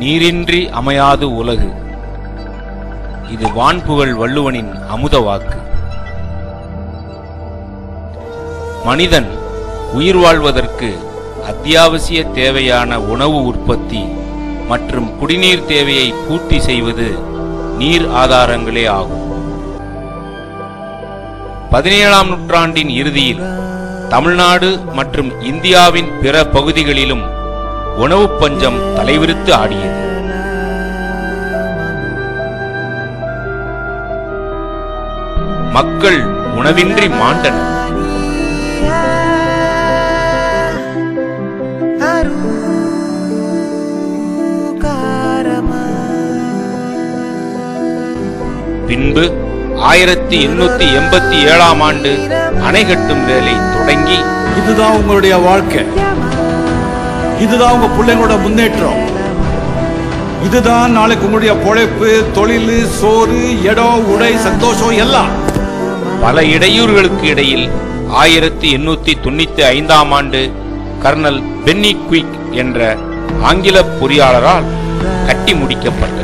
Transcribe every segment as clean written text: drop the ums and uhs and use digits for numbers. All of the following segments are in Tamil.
நீரின்றி அமையாது உலகு. இது வான்புகழ் வள்ளுவனின் அமுத வாக்கு. மனிதன் உயிர் வாழ்வதற்கு அத்தியாவசிய தேவையான உணவு உற்பத்தி மற்றும் குடிநீர் தேவையை பூர்த்தி செய்வது நீர் ஆதாரங்களே ஆகும். 17ஆம் நூற்றாண்டின் இறுதியில் தமிழ்நாடு மற்றும் இந்தியாவின் பிற பகுதிகளிலும் உணவு பஞ்சம் தலைவிரித்து ஆடியது. மக்கள் உணவின்றி மாண்டனர். பின்பு 1887ஆம் ஆண்டு அணை கட்டும் வேலை தொடங்கி, இதுதான் உங்களுடைய வாழ்க்கை, இதுதான் உங்க பிள்ளைங்களோட முன்னேற்றம், இதுதான் நாளைக்கு உங்களுடைய பொழைப்பு, தொழில், சோறு, இடம், உடை, சந்தோஷம் எல்லாம். பல இடையூறுகளுக்கு இடையில் 1895ஆம் ஆண்டு கர்னல் பென்னி குயிக் என்ற ஆங்கில பொறியாளரால் கட்டி முடிக்கப்பட்டது.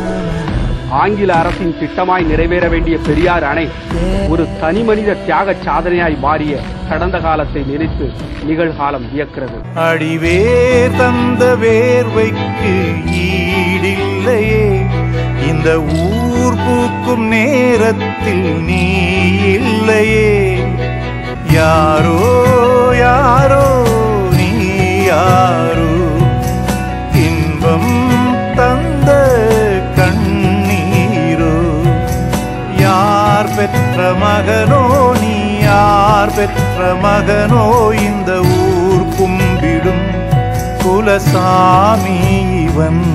ஆங்கில அரசின் திட்டமாய் நிறைவேற வேண்டிய பெரியார் அணை ஒரு தனி மனித தியாக சாதனையாய் மாறிய கடந்த காலத்தை நினைத்து நிகழ்காலம் வியக்கிறது. அடிவேர் தந்த வேர்வைக்கு ஈடில்லையே, இந்த ஊர் பூக்கும் நேரத்தில் நீ இல்லையே. யாரோ யாரோ நீ யாரோ, இன்பம் தந்த கண்ணீரோ. யார் பெற்ற மகனோ நீ, யார் பெற்ற மகனோ, இந்த ஊர் கும்பிடும் குலசாமி இவன்.